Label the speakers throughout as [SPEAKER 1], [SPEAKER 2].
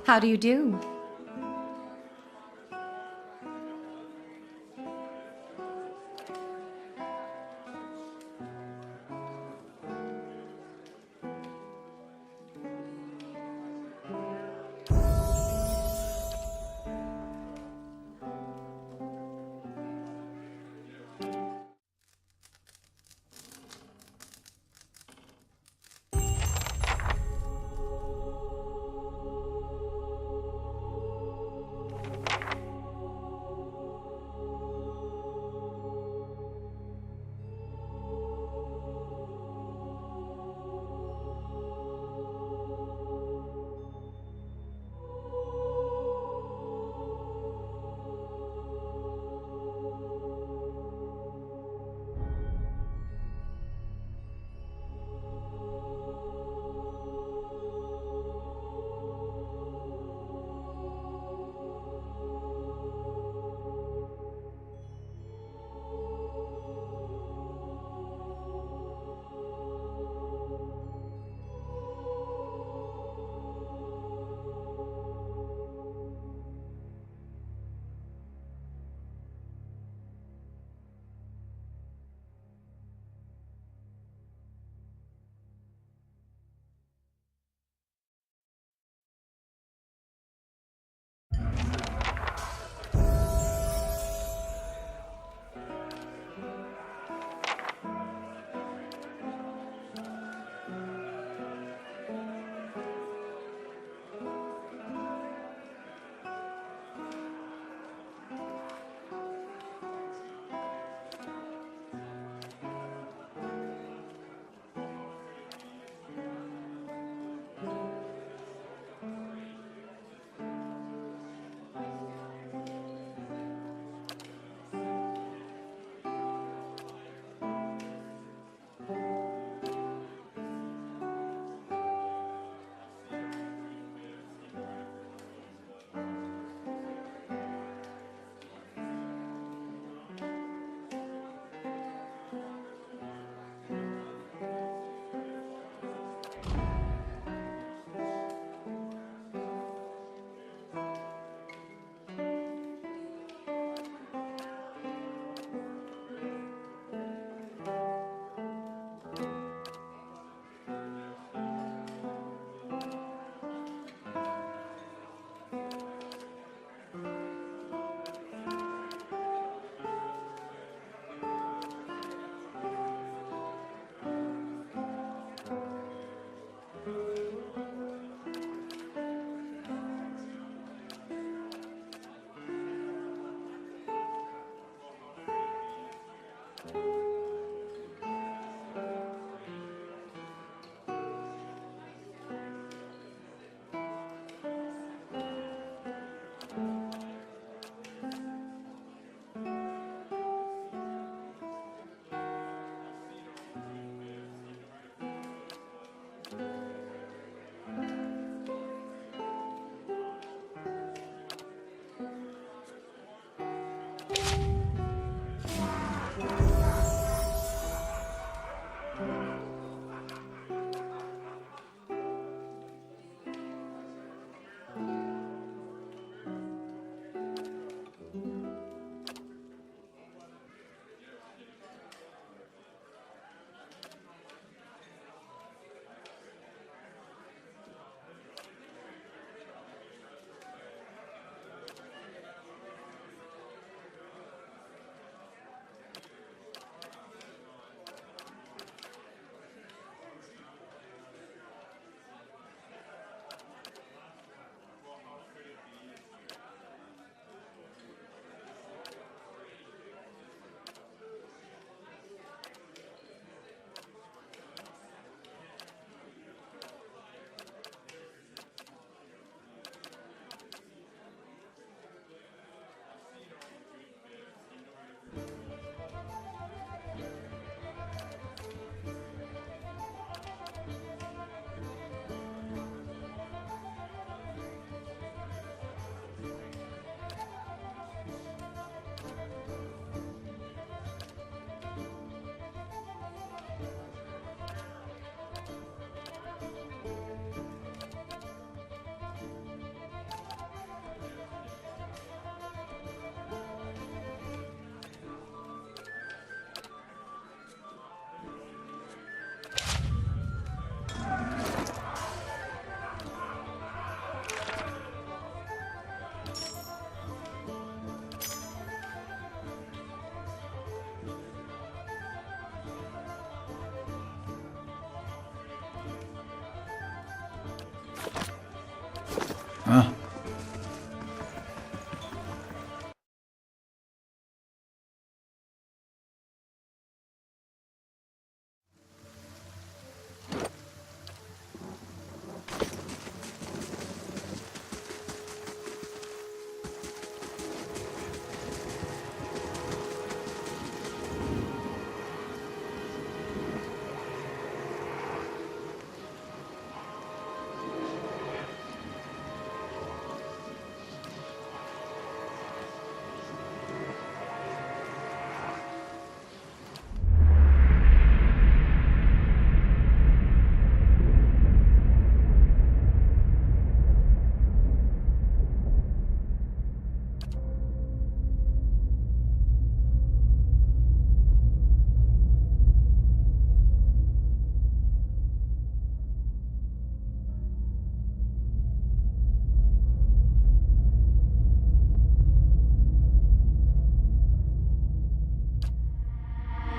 [SPEAKER 1] How do you do?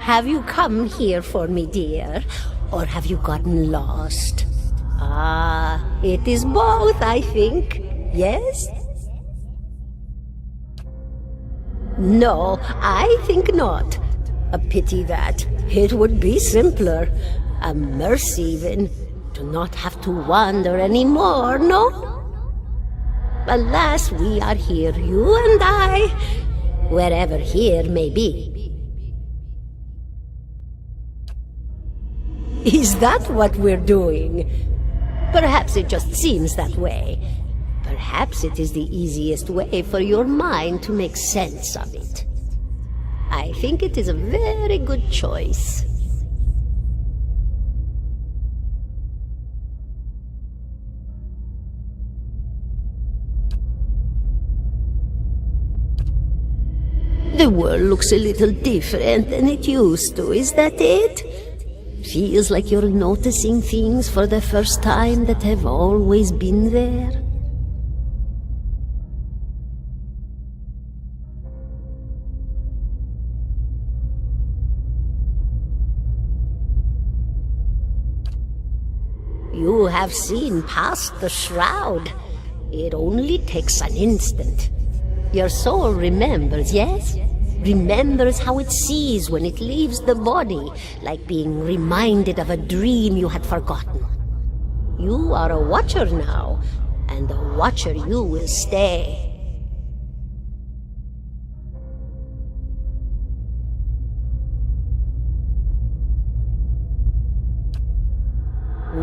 [SPEAKER 1] Have you come here for me, dear? Or have you gotten lost? Ah, it is both, I think. Yes? No, I think not. A pity that. It would be simpler. A mercy, even. To not have to wander anymore, no? Alas, we are here, you and I, wherever here may be. Is that what we're doing? Perhaps it just seems that way. Perhaps it is the easiest way for your mind to make sense of it. I think it is a very good choice. The world looks a little different than it used to, is that it? Feels like you're noticing things for the first time that have always been there. You have seen past the shroud. It only takes an instant. Your soul remembers, yes? Remembers how it sees when it leaves the body, like being reminded of a dream you had forgotten. You are a watcher now, and a watcher you will stay.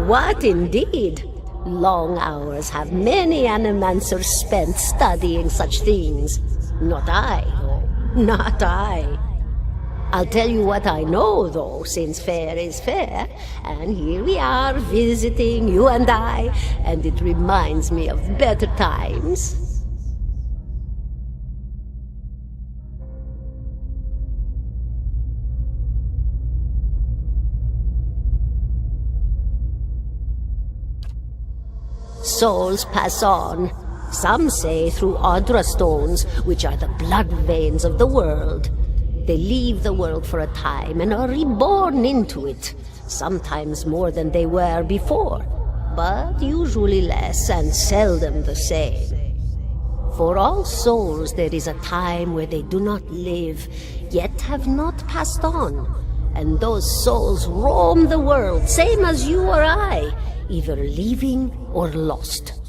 [SPEAKER 1] What indeed? Long hours have many animancers spent studying such things. Not I, though. Not I. I'll tell you what I know, though, since fair is fair, and here we are visiting, you and I, and it reminds me of better times. Souls pass on, some say through Audra stones, which are the blood veins of the world. They leave the world for a time and are reborn into it, sometimes more than they were before, but usually less and seldom the same. For all souls there is a time where they do not live, yet have not passed on, and those souls roam the world, same as you or I, either leaving or lost.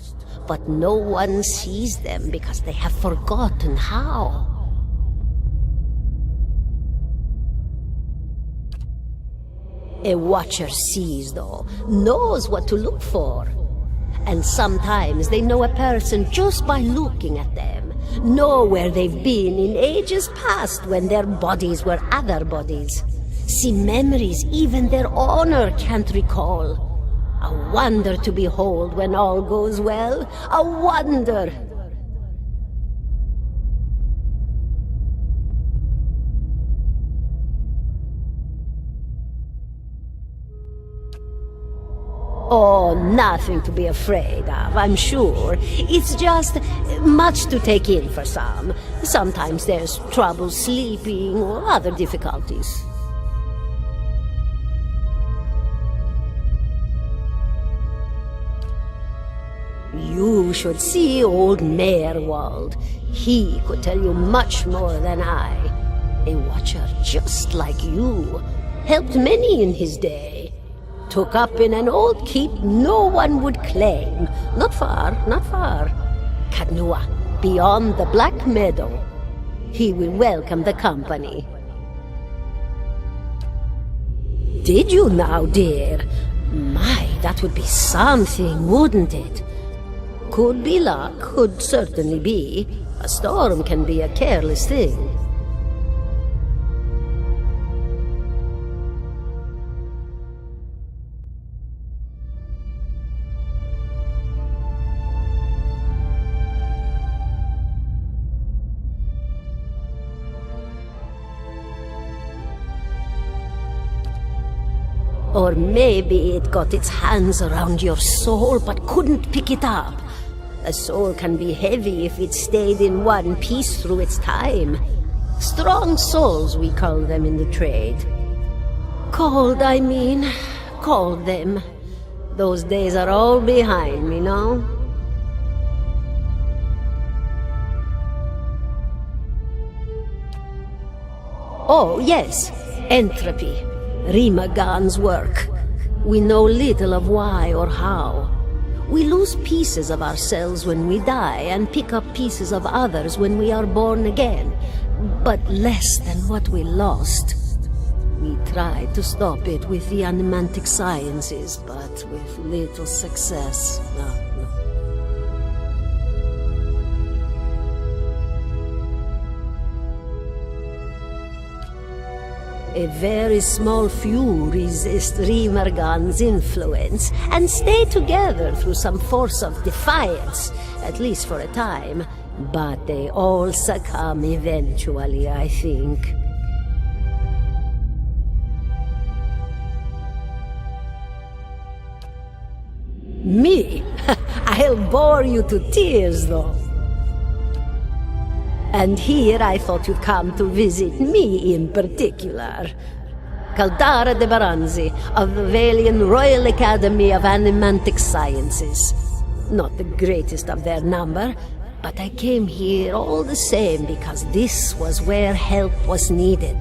[SPEAKER 1] But no one sees them because they have forgotten how. A watcher sees, though, knows what to look for. And sometimes they know a person just by looking at them, know where they've been in ages past when their bodies were other bodies, see memories even their owner can't recall. A wonder to behold when all goes well, a wonder! Oh, nothing to be afraid of, I'm sure. It's just much to take in for some. Sometimes there's trouble sleeping or other difficulties. You should see old Meerwald. He could tell you much more than I. A watcher just like you. Helped many in his day. Took up in an old keep no one would claim. Not far, not far. Kadnua, beyond the Black Meadow. He will welcome the company. Did you now, dear? My, that would be something, wouldn't it? Could be luck, could certainly be. A storm can be a careless thing. Or maybe it got its hands around your soul but couldn't pick it up. A soul can be heavy if it stayed in one piece through its time. Strong souls, we call them in the trade. Cold, I mean. Called them. Those days are all behind me now. Oh, yes. Entropy. Rimagan's work. We know little of why or how. We lose pieces of ourselves when we die and pick up pieces of others when we are born again, but less than what we lost. We tried to stop it with the animantic sciences, but with little success. No. A very small few resist Rimergan's influence and stay together through some force of defiance, at least for a time. But they all succumb eventually, I think. Me? I'll bore you to tears, though. And here I thought you'd come to visit me in particular. Caldara de Baranzi, of the Valian Royal Academy of Animantic Sciences. Not the greatest of their number, but I came here all the same because this was where help was needed.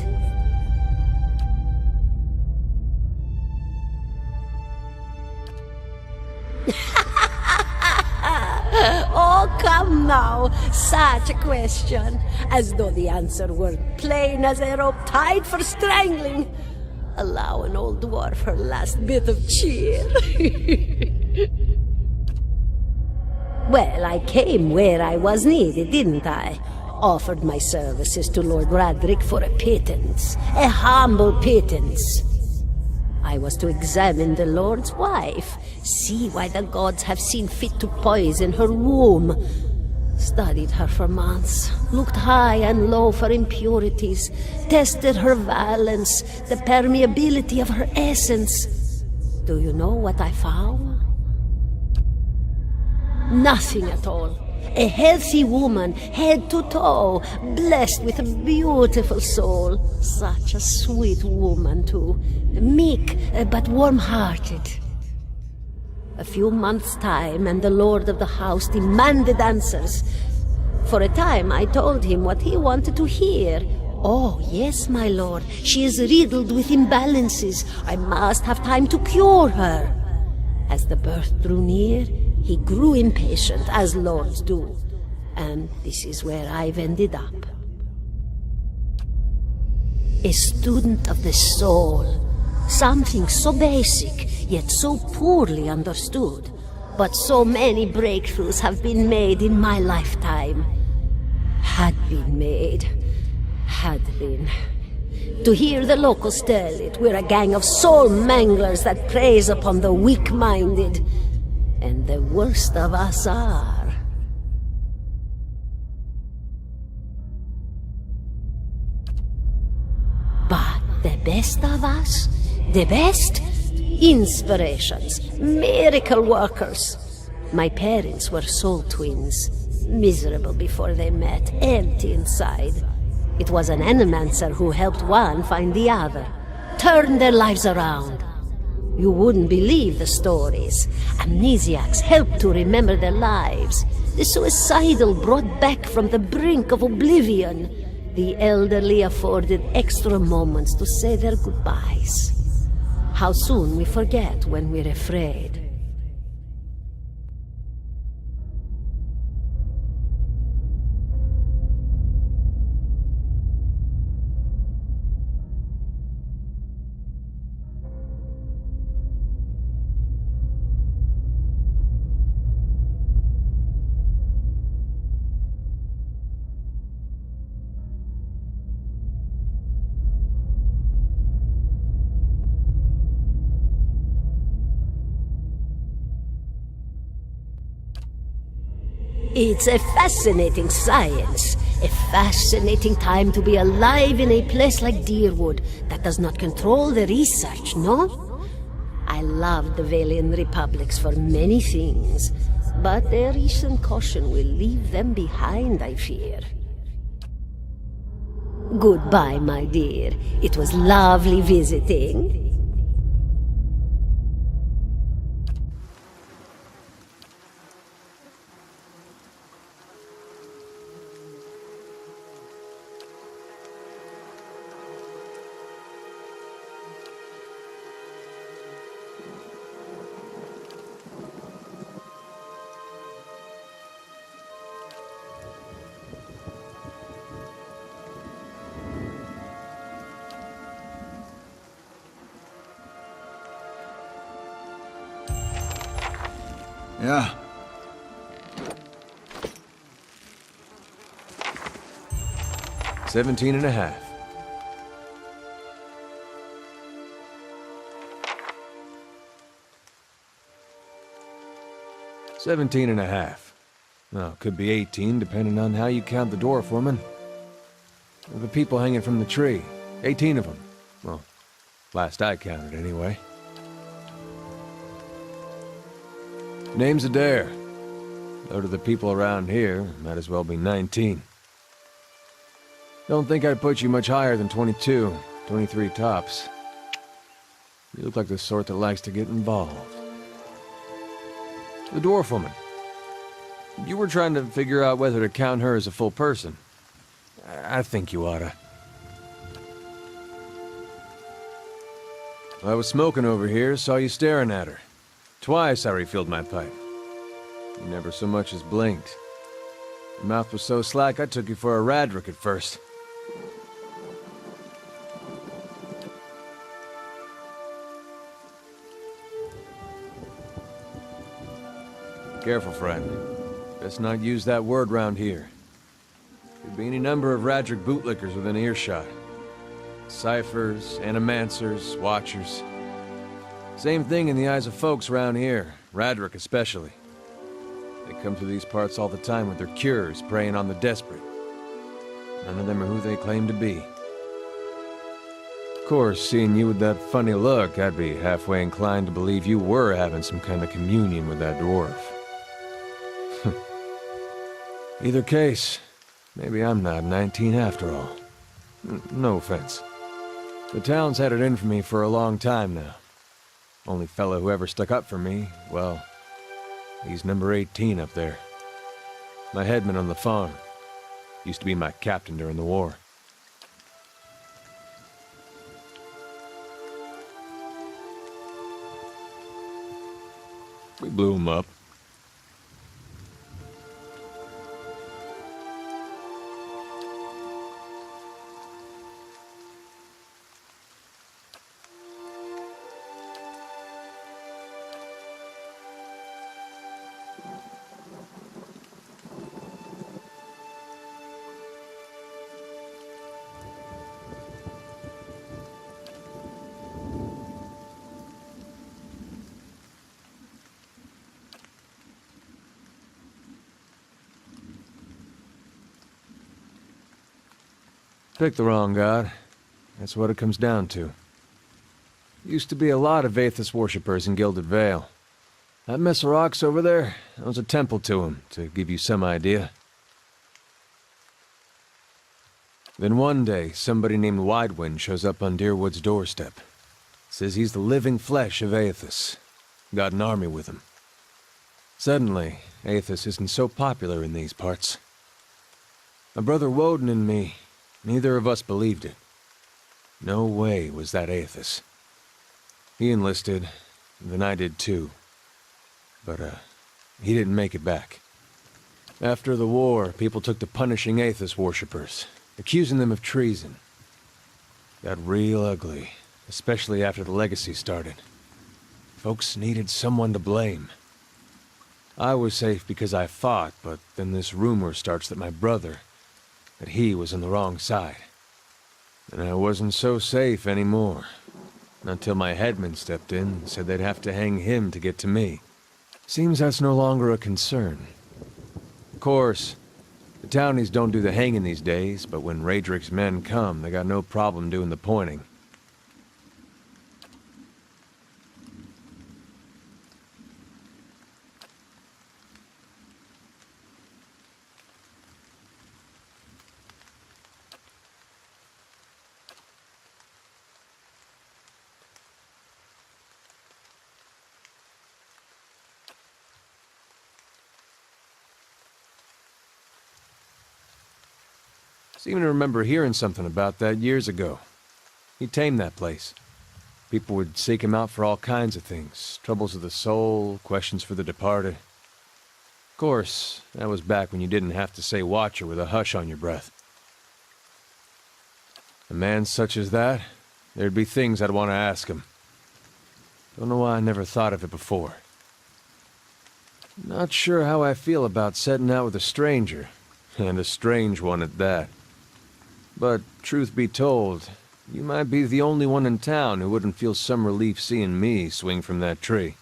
[SPEAKER 1] Oh, come now. Such a question. As though the answer were plain as a rope tied for strangling. Allow an old dwarf her last bit of cheer. Well, I came where I was needed, didn't I? Offered my services to Lord Radric for a pittance. A humble pittance. I was to examine the Lord's wife, see why the gods have seen fit to poison her womb. Studied her for months, looked high and low for impurities, tested her valence, the permeability of her essence. Do you know what I found? Nothing at all. A healthy woman, head to toe, blessed with a beautiful soul. Such a sweet woman, too. Meek, but warm-hearted. A few months' time, and the lord of the house demanded answers. For a time, I told him what he wanted to hear. Oh, yes, my lord, she is riddled with imbalances. I must have time to cure her. As the birth drew near, he grew impatient, as lords do. And this is where I've ended up. A student of the soul. Something so basic, yet so poorly understood. But so many breakthroughs have been made in my lifetime. Had been. To hear the locals tell it, we're a gang of soul manglers that preys upon the weak-minded. And the worst of us are. But the best of us? The best? Inspirations, miracle workers. My parents were soul twins, miserable before they met, empty inside. It was an animancer who helped one find the other, turned their lives around. You wouldn't believe the stories. Amnesiacs helped to remember their lives. The suicidal brought back from the brink of oblivion. The elderly afforded extra moments to say their goodbyes. How soon we forget when we're afraid. It's a fascinating science, a fascinating time to be alive in a place like Dyrwood that does not control the research, no? I love the Valian Republics for many things, but their recent caution will leave them behind, I fear. Goodbye, my dear. It was lovely visiting.
[SPEAKER 2] Yeah.
[SPEAKER 3] $17.50. $17.50. Well, could be 18, depending on how you count the dwarf woman. The people hanging from the tree. 18 of them. Well, last I counted, anyway. Name's Adair. Though to the people around here, might as well be 19. Don't think I'd put you much higher than 22, 23 tops. You look like the sort that likes to get involved. The dwarf woman. You were trying to figure out whether to count her as a full person. I think you oughta. I was smoking over here, saw you staring at her. Twice I refilled my pipe. You never so much as blinked. Your mouth was so slack I took you for a Radric at first. Careful, friend. Best not use that word round here. Could be any number of Radric bootlickers within earshot. Ciphers, animancers, watchers. Same thing in the eyes of folks round here, Radric especially. They come through these parts all the time with their cures, preying on the desperate. None of them are who they claim to be. Of course, seeing you with that funny look, I'd be halfway inclined to believe you were having some kind of communion with that dwarf. Either case, maybe I'm not 19 after all. No offense. The town's had it in for me for a long time now. Only fellow who ever stuck up for me, well, he's number 18 up there. My headman on the farm. Used to be my captain during the war. We blew him up. Picked the wrong god. That's what it comes down to. Used to be a lot of Aethys worshippers in Gilded Vale. That mess of rocks over there, that was a temple to him, to give you some idea. Then one day, somebody named Widewind shows up on Deerwood's doorstep. Says he's the living flesh of Aethys. Got an army with him. Suddenly, Aethys isn't so popular in these parts. My brother Woden and me, neither of us believed it. No way was that Aethys. He enlisted, and then I did too. But, he didn't make it back. After the war, people took to punishing Aethys worshippers, accusing them of treason. Got real ugly, especially after the Legacy started. Folks needed someone to blame. I was safe because I fought, but then this rumor starts that my brother, that he was on the wrong side. And I wasn't so safe anymore. Until my headman stepped in and said they'd have to hang him to get to me. Seems that's no longer a concern. Of course, the townies don't do the hanging these days, but when Raedric's men come, they got no problem doing the pointing. Seem to remember hearing something about that years ago. He tamed that place. People would seek him out for all kinds of things. Troubles of the soul, questions for the departed. Of course, that was back when you didn't have to say Watcher with a hush on your breath. A man such as that, there'd be things I'd want to ask him. Don't know why I never thought of it before. Not sure how I feel about setting out with a stranger, and a strange one at that. But, truth be told, you might be the only one in town who wouldn't feel some relief seeing me swing from that tree.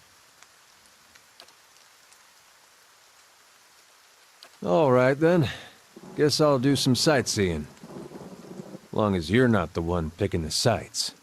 [SPEAKER 3] All right, then. Guess I'll do some sightseeing. Long as you're not the one picking the sights.